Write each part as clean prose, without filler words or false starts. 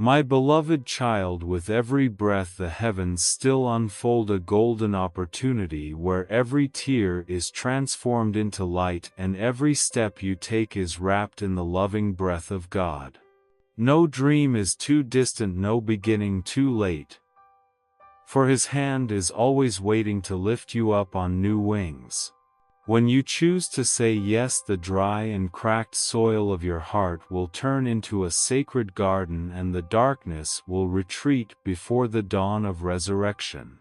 My beloved child, with every breath the heavens still unfold a golden opportunity where every tear is transformed into light and every step you take is wrapped in the loving breath of God. No dream is too distant, no beginning too late, for His hand is always waiting to lift you up on new wings. When you choose to say yes, the dry and cracked soil of your heart will turn into a sacred garden and the darkness will retreat before the dawn of resurrection.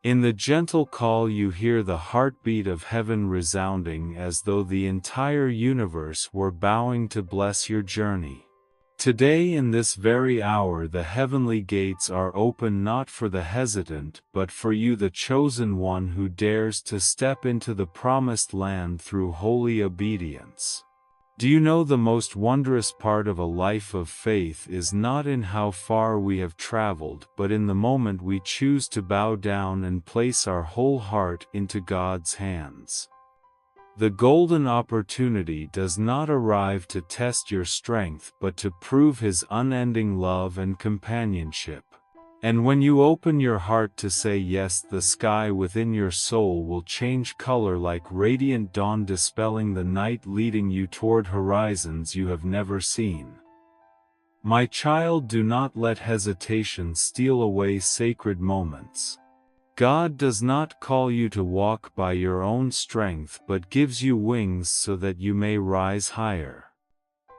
In the gentle call you hear the heartbeat of heaven resounding as though the entire universe were bowing to bless your journey. Today, in this very hour, the heavenly gates are open not for the hesitant but for you, the chosen one who dares to step into the promised land through holy obedience. Do you know the most wondrous part of a life of faith is not in how far we have traveled but in the moment we choose to bow down and place our whole heart into God's hands. The golden opportunity does not arrive to test your strength but to prove His unending love and companionship. And when you open your heart to say yes, the sky within your soul will change color like radiant dawn, dispelling the night, leading you toward horizons you have never seen. My child, do not let hesitation steal away sacred moments. God does not call you to walk by your own strength but gives you wings so that you may rise higher.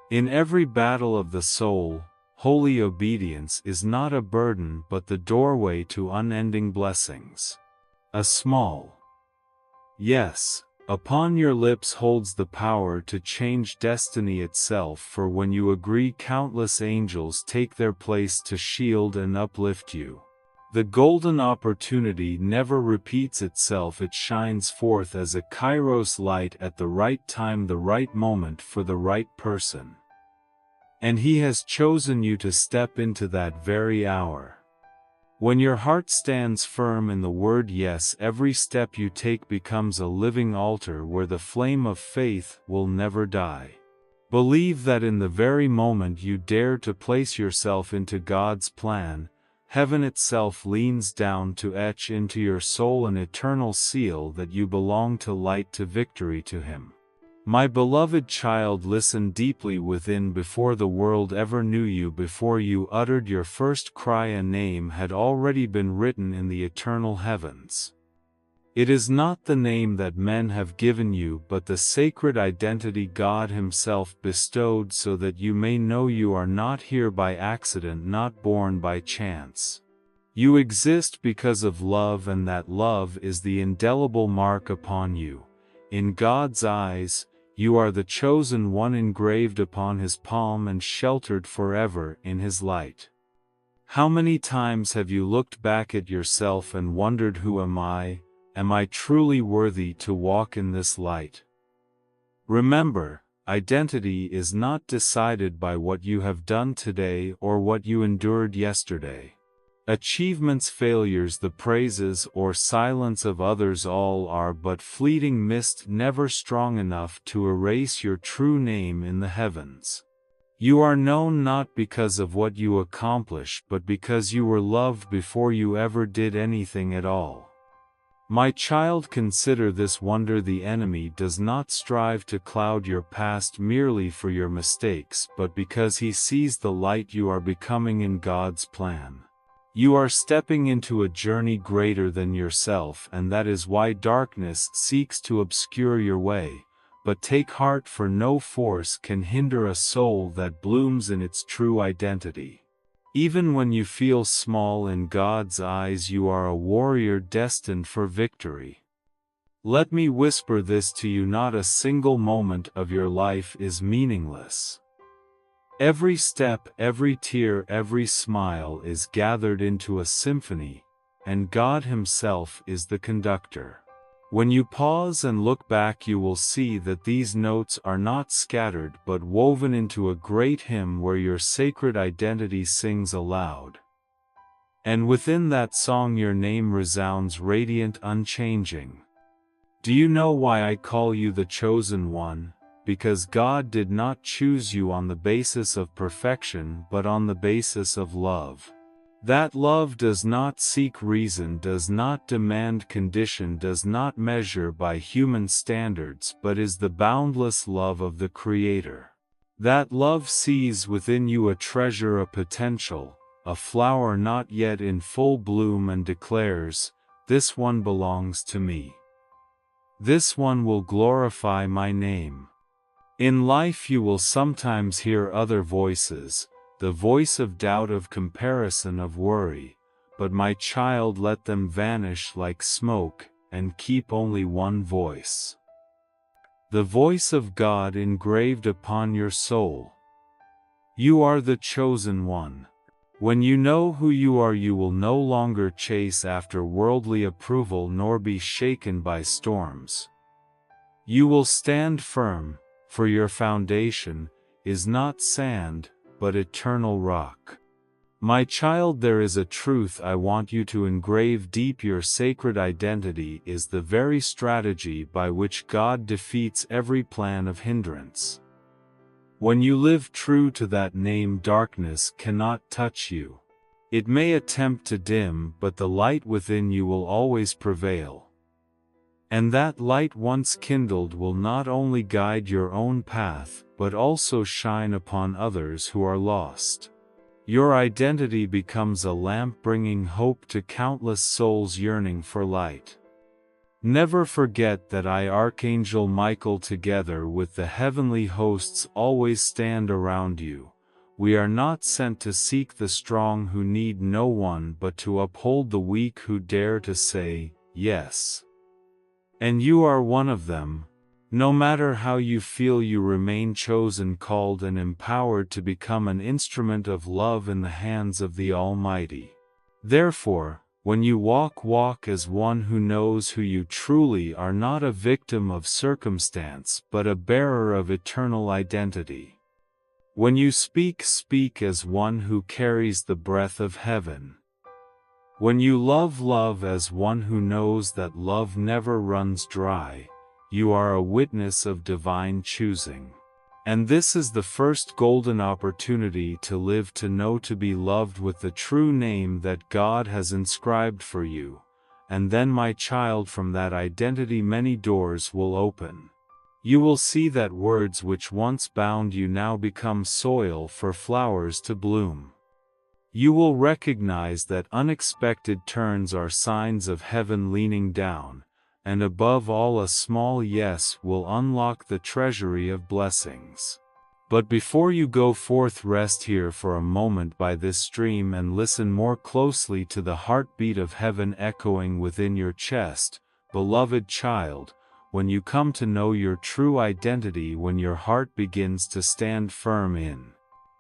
In every battle of the soul, holy obedience is not a burden but the doorway to unending blessings. A small yes upon your lips holds the power to change destiny itself, for when you agree, countless angels take their place to shield and uplift you. The golden opportunity never repeats itself, it shines forth as a kairos light at the right time, the right moment for the right person. And He has chosen you to step into that very hour. When your heart stands firm in the word yes, every step you take becomes a living altar where the flame of faith will never die. Believe that in the very moment you dare to place yourself into God's plan, heaven itself leans down to etch into your soul an eternal seal that you belong to light, to victory, to Him. My beloved child, listen deeply within. Before the world ever knew you, before you uttered your first cry, a name had already been written in the eternal heavens. It is not the name that men have given you, but the sacred identity God Himself bestowed so that you may know you are not here by accident, not born by chance. You exist because of love, and that love is the indelible mark upon you. In God's eyes, you are the chosen one, engraved upon His palm and sheltered forever in His light. How many times have you looked back at yourself and wondered, who am I? Am I truly worthy to walk in this light? Remember, identity is not decided by what you have done today or what you endured yesterday. Achievements, failures, the praises or silence of others, all are but fleeting mist, never strong enough to erase your true name in the heavens. You are known not because of what you accomplish but because you were loved before you ever did anything at all. My child, consider this wonder: the enemy does not strive to cloud your past merely for your mistakes, but because he sees the light you are becoming in God's plan. You are stepping into a journey greater than yourself, and that is why darkness seeks to obscure your way. But take heart, for no force can hinder a soul that blooms in its true identity. Even when you feel small in God's eyes, you are a warrior destined for victory. Let me whisper this to you: not a single moment of your life is meaningless. Every step, every tear, every smile is gathered into a symphony, and God Himself is the conductor. When you pause and look back, you will see that these notes are not scattered but woven into a great hymn where your sacred identity sings aloud. And within that song your name resounds radiant, unchanging. Do you know why I call you the chosen one? because God did not choose you on the basis of perfection but on the basis of love. That love does not seek reason, does not demand condition, does not measure by human standards, but is the boundless love of the Creator. That love sees within you a treasure, a potential, a flower not yet in full bloom, and declares, "This one belongs to me. This one will glorify my name." In life you will sometimes hear other voices, the voice of doubt, of comparison, of worry, but my child, let them vanish like smoke, and keep only one voice. The voice of God engraved upon your soul. You are the chosen one. When you know who you are, you will no longer chase after worldly approval nor be shaken by storms. You will stand firm, for your foundation is not sand, but eternal rock. My child, there is a truth I want you to engrave deep. Your sacred identity is the very strategy by which God defeats every plan of hindrance. When you live true to that name, darkness cannot touch you. It may attempt to dim, but the light within you will always prevail. And that light, once kindled, will not only guide your own path, but also shine upon others who are lost. Your identity becomes a lamp bringing hope to countless souls yearning for light. Never forget that I, Archangel Michael, together with the heavenly hosts, always stand around you. We are not sent to seek the strong who need no one, but to uphold the weak who dare to say, yes. And you are one of them. No matter how you feel, you remain chosen, called, and empowered to become an instrument of love in the hands of the Almighty. Therefore, when you walk, walk as one who knows who you truly are, not a victim of circumstance, but a bearer of eternal identity. When you speak, speak as one who carries the breath of heaven. When you love, love as one who knows that love never runs dry. You are a witness of divine choosing. And this is the first golden opportunity to live, to know, to be loved with the true name that God has inscribed for you. And then, my child, from that identity many doors will open. You will see that words which once bound you now become soil for flowers to bloom. You will recognize that unexpected turns are signs of heaven leaning down, and above all, a small yes will unlock the treasury of blessings. But before you go forth, rest here for a moment by this stream and listen more closely to the heartbeat of heaven echoing within your chest. Beloved child, when you come to know your true identity, when your heart begins to stand firm in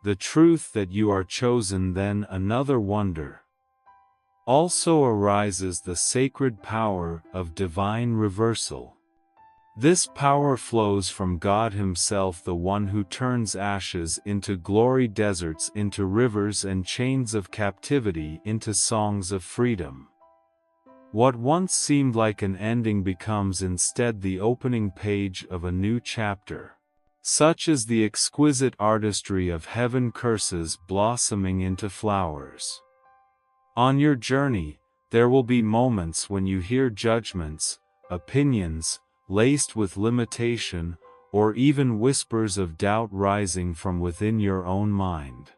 the truth that you are chosen, then another wonder also arises, the sacred power of divine reversal. This power flows from God Himself, the one who turns ashes into glory, deserts into rivers, and chains of captivity into songs of freedom. What once seemed like an ending becomes instead the opening page of a new chapter. Such is the exquisite artistry of heaven, curses blossoming into flowers. On your journey, there will be moments when you hear judgments, opinions, laced with limitation, or even whispers of doubt rising from within your own mind.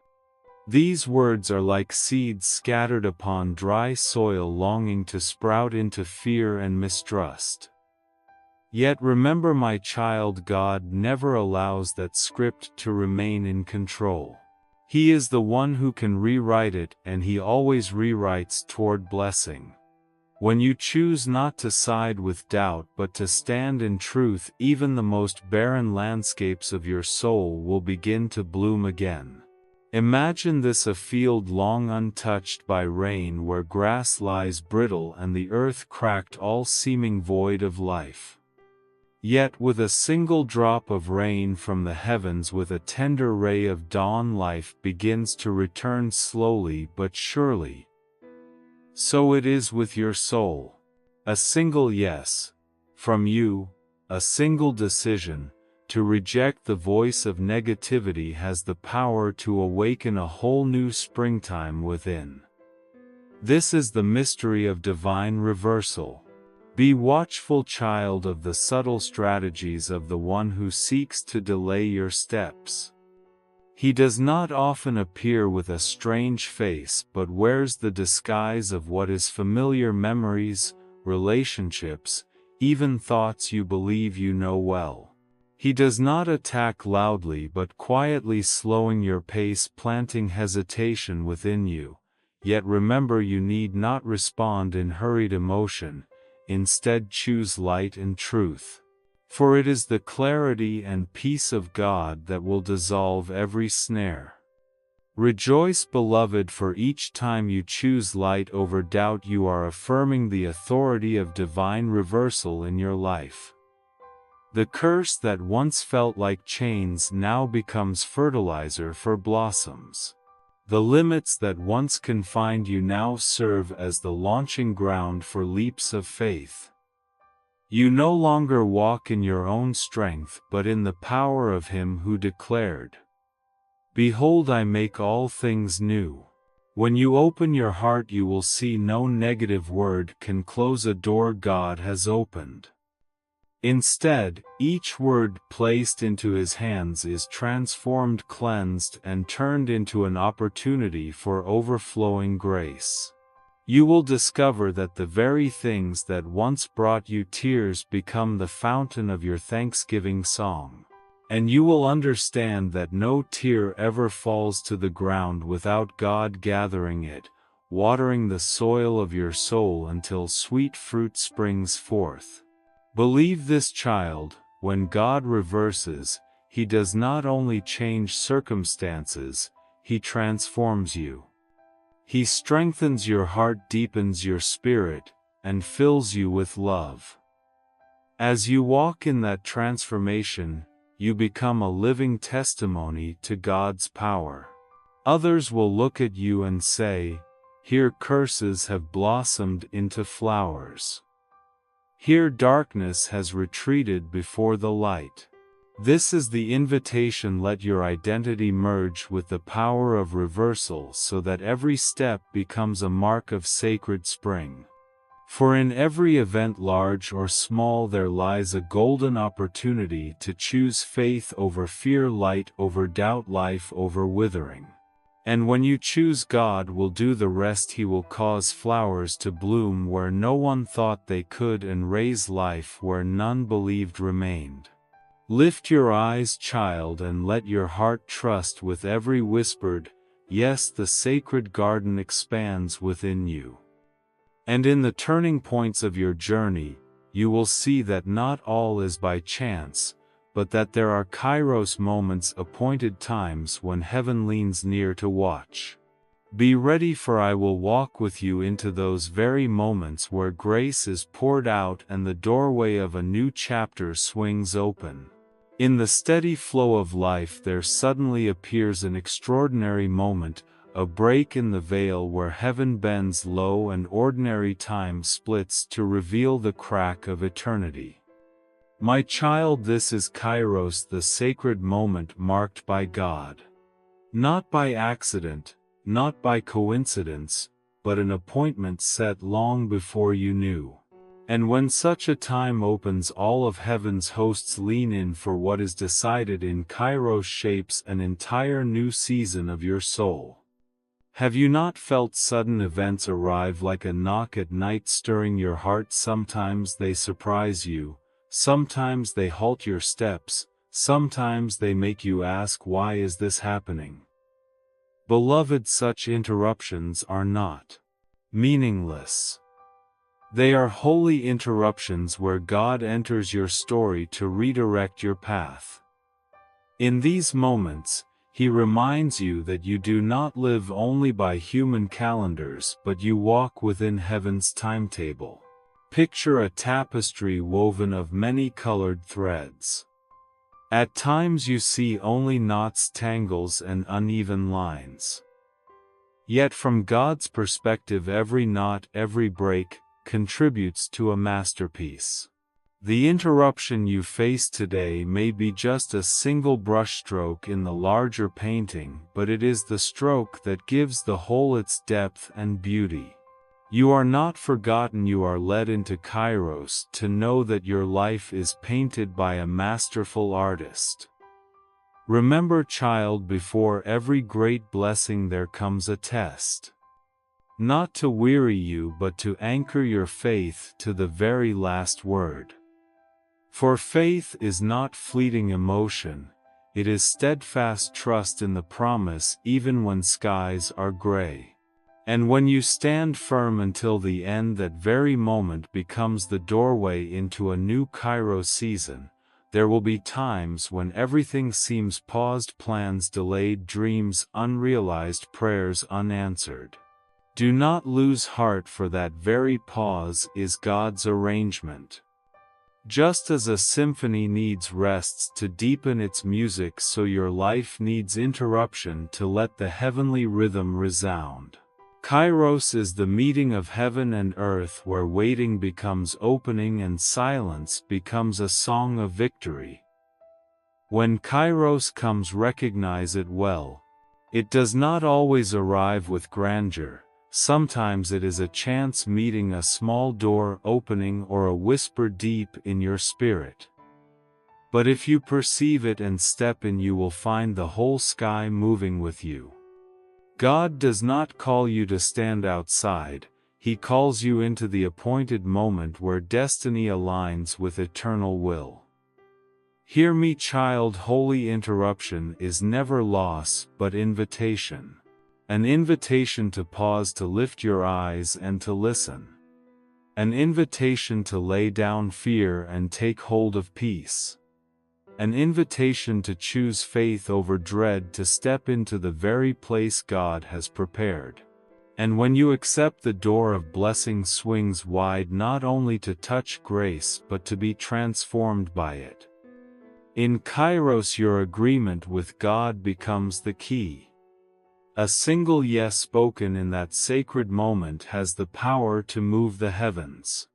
These words are like seeds scattered upon dry soil, longing to sprout into fear and mistrust. Yet remember, my child, God never allows that script to remain in control. He is the one who can rewrite it, and He always rewrites toward blessing. When you choose not to side with doubt but to stand in truth, even the most barren landscapes of your soul will begin to bloom again. Imagine this: a field long untouched by rain, where grass lies brittle and the earth cracked, all seeming void of life. Yet with a single drop of rain from the heavens, with a tender ray of dawn, life begins to return slowly but surely. So it is with your soul. A single yes from you, a single decision, To reject the voice of negativity has the power to awaken a whole new springtime within. This is the mystery of divine reversal. Be watchful, child, of the subtle strategies of the one who seeks to delay your steps. He does not often appear with a strange face but wears the disguise of what is familiar: memories, relationships, even thoughts you believe you know well. He does not attack loudly but quietly, slowing your pace, planting hesitation within you. Yet remember, you need not respond in hurried emotion, instead choose light and truth. For it is the clarity and peace of God that will dissolve every snare. Rejoice, beloved, for each time you choose light over doubt, you are affirming the authority of divine reversal in your life. The curse that once felt like chains now becomes fertilizer for blossoms. The limits that once confined you now serve as the launching ground for leaps of faith. You no longer walk in your own strength but in the power of Him who declared, "Behold, I make all things new." When you open your heart, you will see no negative word can close a door God has opened. Instead, each word placed into His hands is transformed, cleansed, and turned into an opportunity for overflowing grace. You will discover that the very things that once brought you tears become the fountain of your thanksgiving song. And you will understand that no tear ever falls to the ground without God gathering it, watering the soil of your soul until sweet fruit springs forth. Believe this, child: when God reverses, He does not only change circumstances, He transforms you. He strengthens your heart, deepens your spirit, and fills you with love. As you walk in that transformation, you become a living testimony to God's power. Others will look at you and say, "Here curses have blossomed into flowers. Here darkness has retreated before the light." This is the invitation: let your identity merge with the power of reversal so that every step becomes a mark of sacred spring. For in every event, large or small, there lies a golden opportunity to choose faith over fear, light over doubt, life over withering. And when you choose, God will do the rest. He will cause flowers to bloom where no one thought they could, and raise life where none believed remained. Lift your eyes, child, and let your heart trust with every whispered yes. The sacred garden expands within you. And in the turning points of your journey, you will see that not all is by chance, but that there are kairos moments, appointed times when heaven leans near to watch. Be ready, for I will walk with you into those very moments where grace is poured out and the doorway of a new chapter swings open. In the steady flow of life there suddenly appears an extraordinary moment, a break in the veil where heaven bends low and ordinary time splits to reveal the crack of eternity. My child, this is kairos, the sacred moment marked by God. Not by accident, not by coincidence, but an appointment set long before you knew. And when such a time opens, all of heaven's hosts lean in, for what is decided in kairos shapes an entire new season of your soul. Have you not felt sudden events arrive like a knock at night, stirring your heart? Sometimes they surprise you, sometimes they halt your steps, sometimes they make you ask, why is this happening? Beloved, such interruptions are not meaningless. They are holy interruptions where God enters your story to redirect your path. In these moments, He reminds you that you do not live only by human calendars, but you walk within heaven's timetable. Picture a tapestry woven of many colored threads. At times you see only knots, tangles, and uneven lines. Yet from God's perspective, every knot, every break, contributes to a masterpiece. The interruption you face today may be just a single brushstroke in the larger painting, but it is the stroke that gives the whole its depth and beauty. You are not forgotten. You are led into kairos to know that your life is painted by a masterful artist. Remember, child, before every great blessing there comes a test. Not to weary you, but to anchor your faith to the very last word. For faith is not fleeting emotion, it is steadfast trust in the promise even when skies are gray. And when you stand firm until the end, that very moment becomes the doorway into a new kairos season. There will be times when everything seems paused, plans delayed, dreams unrealized, prayers unanswered. Do not lose heart, for that very pause is God's arrangement. Just as a symphony needs rests to deepen its music, so your life needs interruption to let the heavenly rhythm resound. Kairos is the meeting of heaven and earth, where waiting becomes opening and silence becomes a song of victory. When kairos comes, recognize it well. It does not always arrive with grandeur. Sometimes it is a chance meeting, a small door opening, or a whisper deep in your spirit. But if you perceive it and step in, you will find the whole sky moving with you. God does not call you to stand outside, He calls you into the appointed moment where destiny aligns with eternal will. Hear me, child, holy interruption is never loss but invitation. An invitation to pause, to lift your eyes and to listen. An invitation to lay down fear and take hold of peace. An invitation to choose faith over dread, to step into the very place God has prepared. And when you accept, the door of blessing swings wide, not only to touch grace but to be transformed by it. In kairos, your agreement with God becomes the key. A single yes spoken in that sacred moment has the power to move the heavens.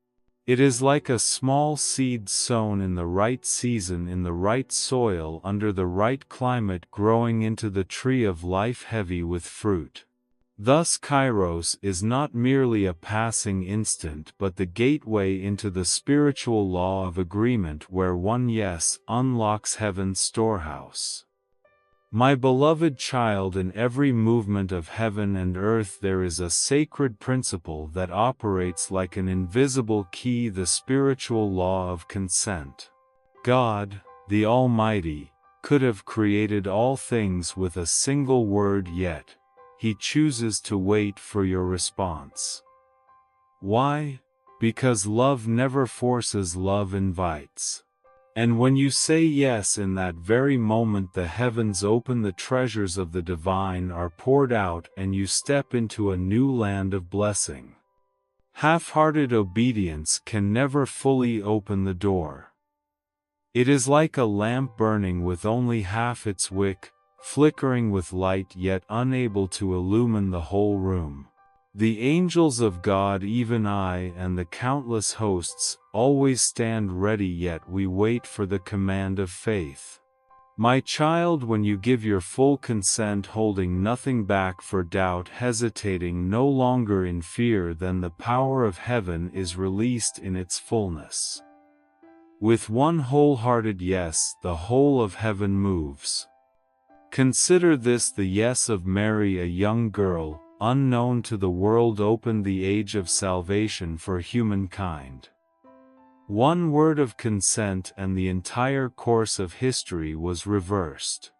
It is like a small seed sown in the right season, in the right soil, under the right climate, growing into the tree of life, heavy with fruit. Thus kairos is not merely a passing instant, but the gateway into the spiritual law of agreement, where one yes unlocks heaven's storehouse. My beloved child, in every movement of heaven and earth there is a sacred principle that operates like an invisible key, the spiritual law of consent. God, the Almighty, could have created all things with a single word, yet He chooses to wait for your response. Why? Because love never forces, love invites. And when you say yes, in that very moment the heavens open, the treasures of the divine are poured out, and you step into a new land of blessing. Half-hearted obedience can never fully open the door. It is like a lamp burning with only half its wick, flickering with light yet unable to illumine the whole room. The angels of God, even I and the countless hosts, always stand ready, yet we wait for the command of faith. My child, when you give your full consent, holding nothing back for doubt, hesitating no longer in fear, then the power of heaven is released in its fullness. With one wholehearted yes, the whole of heaven moves. Consider this: the yes of Mary, a young girl, unknown to the world, opened the age of salvation for humankind. One word of consent and the entire course of history was reversed.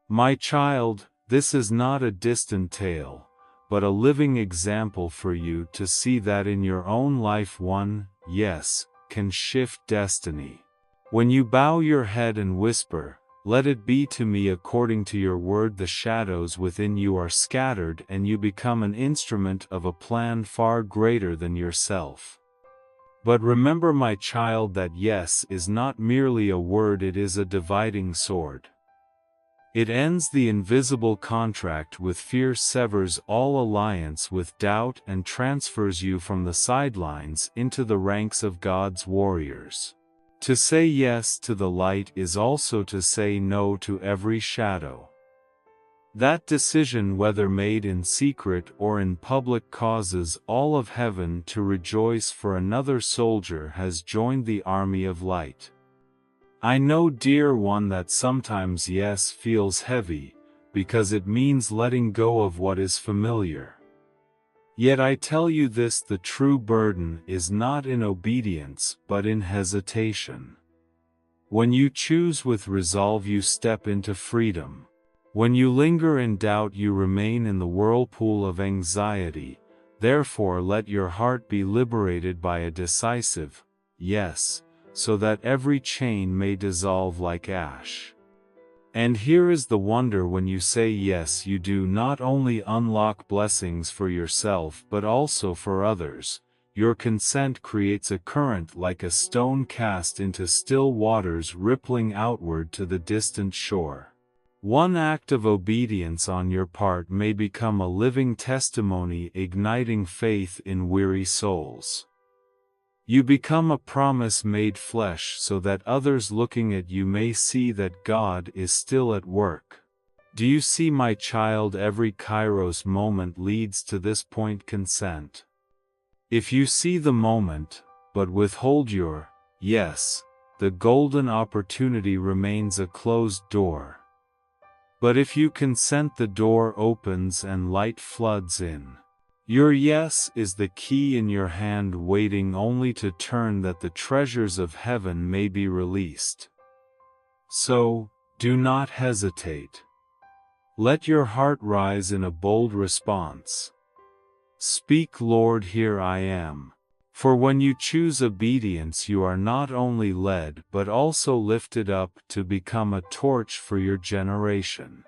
My child, this is not a distant tale, but a living example for you to see that in your own life one yes can shift destiny. When you bow your head and whisper, "Let it be to me according to your word," the shadows within you are scattered and you become an instrument of a plan far greater than yourself. But remember, my child, that yes is not merely a word, it is a dividing sword. It ends the invisible contract with fear, severs all alliance with doubt, and transfers you from the sidelines into the ranks of God's warriors. To say yes to the light is also to say no to every shadow. That decision, whether made in secret or in public, causes all of heaven to rejoice, for another soldier has joined the army of light. I know, dear one, that sometimes yes feels heavy, because it means letting go of what is familiar. Yet I tell you this: the true burden is not in obedience but in hesitation. When you choose with resolve, you step into freedom. When you linger in doubt, you remain in the whirlpool of anxiety. Therefore let your heart be liberated by a decisive yes, so that every chain may dissolve like ash. And here is the wonder: when you say yes, you do not only unlock blessings for yourself but also for others. Your consent creates a current like a stone cast into still waters, rippling outward to the distant shore. One act of obedience on your part may become a living testimony, igniting faith in weary souls. You become a promise made flesh, so that others looking at you may see that God is still at work. Do you see, my child? Every kairos moment leads to this point: consent. If you see the moment, but withhold your yes, the golden opportunity remains a closed door. But if you consent, the door opens and light floods in. Your yes is the key in your hand, waiting only to turn, that the treasures of heaven may be released. So, do not hesitate. Let your heart rise in a bold response. Speak, Lord, here I am. For when you choose obedience, you are not only led but also lifted up to become a torch for your generation.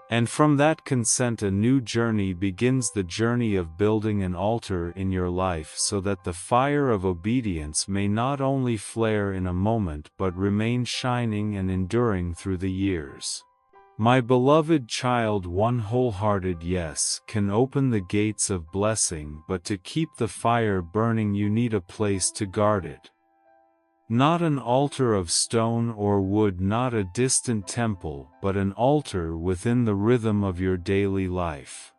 And from that consent a new journey begins, the journey of building an altar in your life, so that the fire of obedience may not only flare in a moment but remain shining and enduring through the years. My beloved child, one wholehearted yes can open the gates of blessing, but to keep the fire burning you need a place to guard it. Not an altar of stone or wood, not a distant temple, but an altar within the rhythm of your daily life.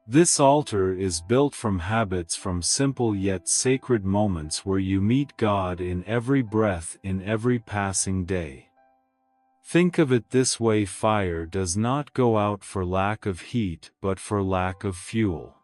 This altar is built from habits, from simple yet sacred moments where you meet God in every breath, in every passing day. Think of it this way: fire does not go out for lack of heat but for lack of fuel.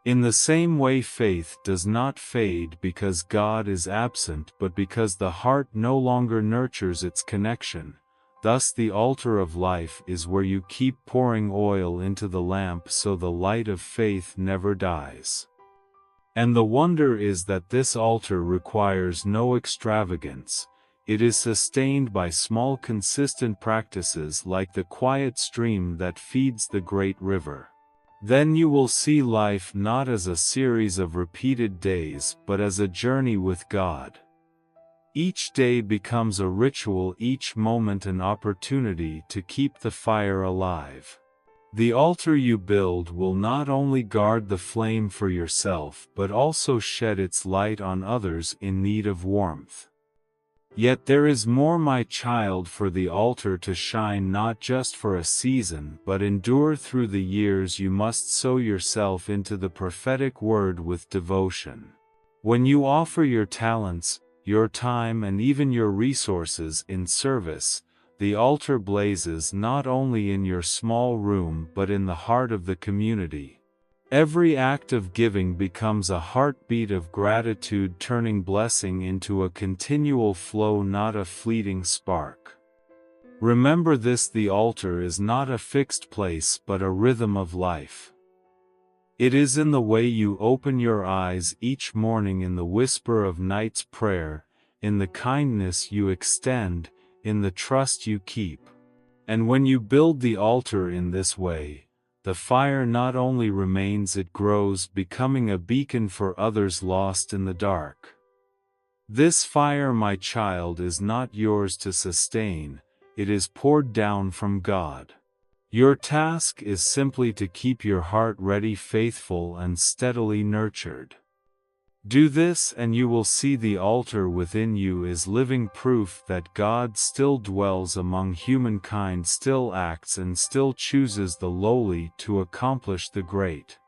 In the same way, faith does not fade because God is absent but because the heart no longer nurtures its connection. Thus the altar of life is where you keep pouring oil into the lamp so the light of faith never dies. And the wonder is that this altar requires no extravagance. It is sustained by small consistent practices, like the quiet stream that feeds the great river. Then you will see life not as a series of repeated days but as a journey with God. Each day becomes a ritual, each moment an opportunity to keep the fire alive. The altar you build will not only guard the flame for yourself but also shed its light on others in need of warmth. Yet there is more, my child, for the altar to shine not just for a season but endure through the years. You must sow yourself into the prophetic word with devotion. When you offer your talents, your time, and even your resources in service, the altar blazes not only in your small room but in the heart of the community. Every act of giving becomes a heartbeat of gratitude, turning blessing into a continual flow, not a fleeting spark. Remember this: the altar is not a fixed place but a rhythm of life. It is in the way you open your eyes each morning, in the whisper of night's prayer, in the kindness you extend, in the trust you keep. And when you build the altar in this way, the fire not only remains, it grows, becoming a beacon for others lost in the dark. This fire, my child, is not yours to sustain, it is poured down from God. Your task is simply to keep your heart ready, faithful, and steadily nurtured. Do this and you will see the altar within you is living proof that God still dwells among humankind, still acts and still chooses the lowly to accomplish the great.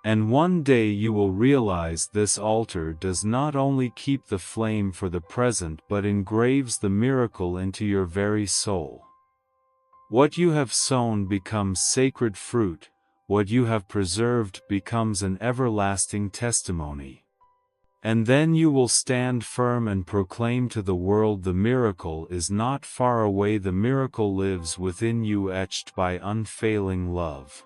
And one day you will realize this altar does not only keep the flame for the present but engraves the miracle into your very soul. What you have sown becomes sacred fruit, what you have preserved becomes an everlasting testimony. And then you will stand firm and proclaim to the world the miracle is not far away, the miracle lives within you, etched by unfailing love.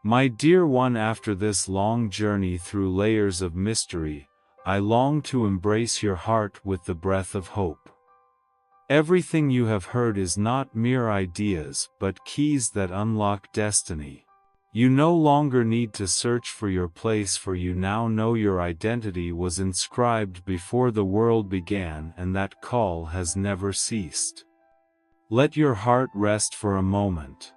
My dear one, after this long journey through layers of mystery, I long to embrace your heart with the breath of hope. Everything you have heard is not mere ideas but keys that unlock destiny. You no longer need to search for your place, for you now know your identity was inscribed before the world began, and that call has never ceased. Let your heart rest for a moment.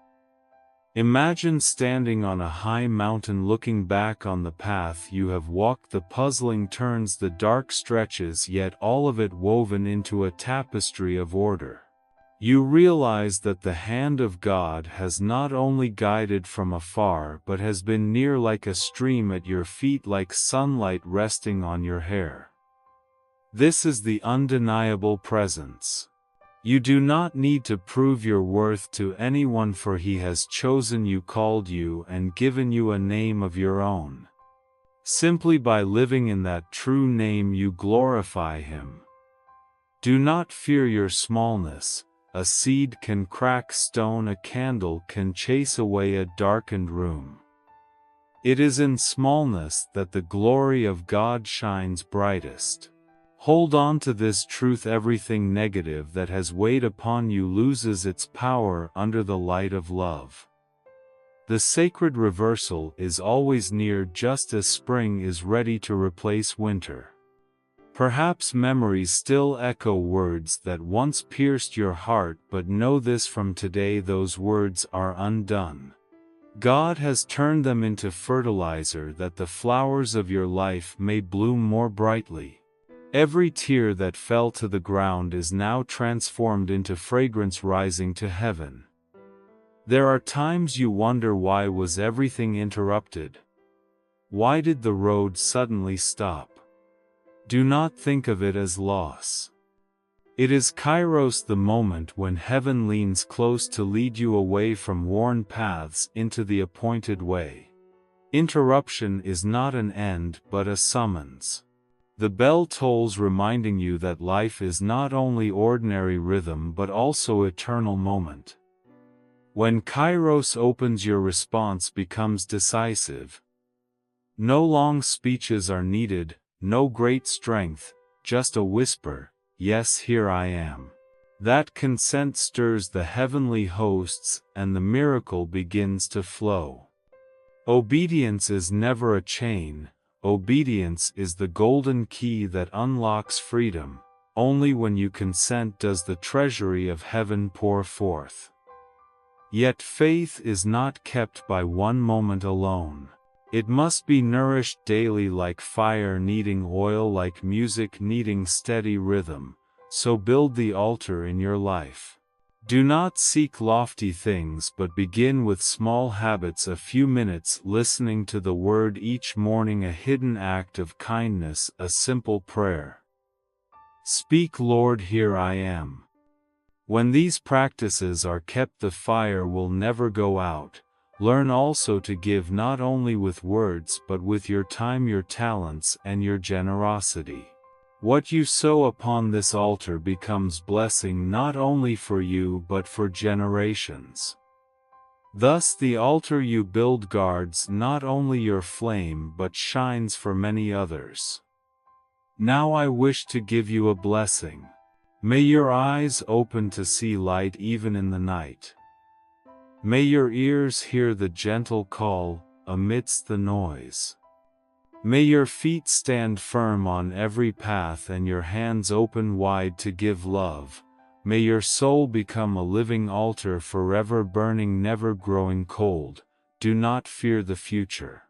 Imagine standing on a high mountain looking back on the path you have walked, the puzzling turns, the dark stretches, yet all of it woven into a tapestry of order. You realize that the hand of God has not only guided from afar but has been near, like a stream at your feet, like sunlight resting on your hair. This is the undeniable presence. You do not need to prove your worth to anyone, for He has chosen you, called you, and given you a name of your own. Simply by living in that true name you glorify Him. Do not fear your smallness. A seed can crack stone, a candle can chase away a darkened room. It is in smallness that the glory of God shines brightest. Hold on to this truth: everything negative that has weighed upon you loses its power under the light of love. The sacred reversal is always near, just as spring is ready to replace winter. Perhaps memories still echo words that once pierced your heart, but know this: from today those words are undone. God has turned them into fertilizer that the flowers of your life may bloom more brightly. Every tear that fell to the ground is now transformed into fragrance rising to heaven. There are times you wonder, why was everything interrupted? Why did the road suddenly stop? Do not think of it as loss. It is kairos, the moment when heaven leans close to lead you away from worn paths into the appointed way. Interruption is not an end but a summons. The bell tolls, reminding you that life is not only ordinary rhythm but also eternal moment. When kairos opens, your response becomes decisive. No long speeches are needed, no great strength, just a whisper, "Yes, here I am." That consent stirs the heavenly hosts, and the miracle begins to flow. Obedience is never a chain. Obedience is the golden key that unlocks freedom. Only when you consent does the treasury of heaven pour forth. Yet faith is not kept by one moment alone. It must be nourished daily, like fire needing oil, like music needing steady rhythm. So build the altar in your life. Do not seek lofty things but begin with small habits: a few minutes listening to the Word each morning, a hidden act of kindness, a simple prayer. Speak, "Lord, here I am." When these practices are kept, the fire will never go out. Learn also to give, not only with words but with your time, your talents, and your generosity. What you sow upon this altar becomes blessing not only for you but for generations. Thus the altar you build guards not only your flame but shines for many others. Now I wish to give you a blessing. May your eyes open to see light even in the night. May your ears hear the gentle call amidst the noise. May your feet stand firm on every path and your hands open wide to give love. May your soul become a living altar, forever burning, never growing cold. Do not fear the future.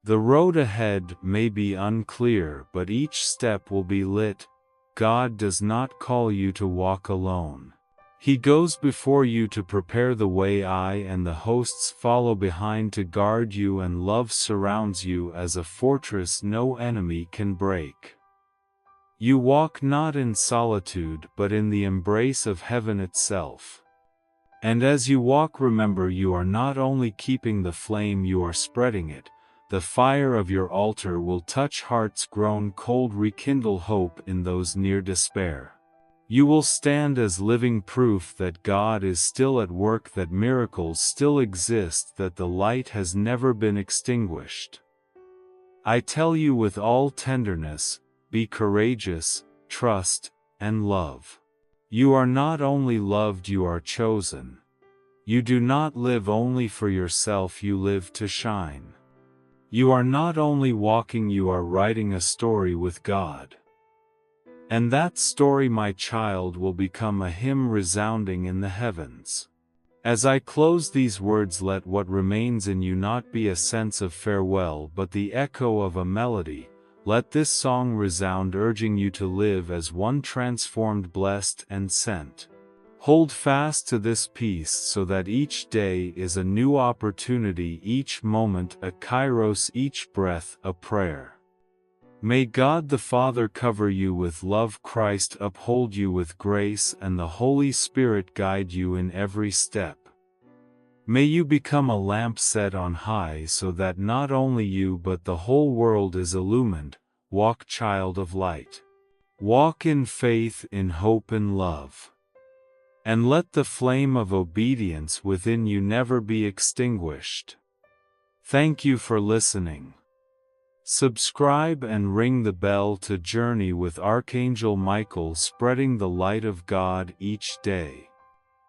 The road ahead may be unclear, but each step will be lit. God does not call you to walk alone. He goes before you to prepare the way, and the hosts follow behind to guard you, and love surrounds you as a fortress no enemy can break. You walk not in solitude but in the embrace of heaven itself. And as you walk, remember you are not only keeping the flame, you are spreading it. The fire of your altar will touch hearts grown cold, rekindle hope in those near despair. You will stand as living proof that God is still at work, that miracles still exist, that the light has never been extinguished. I tell you with all tenderness, be courageous, trust, and love. You are not only loved, you are chosen. You do not live only for yourself, you live to shine. You are not only walking, you are writing a story with God. And that story, my child, will become a hymn resounding in the heavens. As I close these words, let what remains in you not be a sense of farewell but the echo of a melody. Let this song resound, urging you to live as one transformed, blessed, and sent. Hold fast to this peace so that each day is a new opportunity, each moment a kairos, each breath a prayer. May God the Father cover you with love, Christ uphold you with grace, and the Holy Spirit guide you in every step. May you become a lamp set on high so that not only you but the whole world is illumined. Walk, child of light. Walk in faith, in hope, in love. And let the flame of obedience within you never be extinguished. Thank you for listening. Subscribe and ring the bell to journey with Archangel Michael, spreading the light of God each day.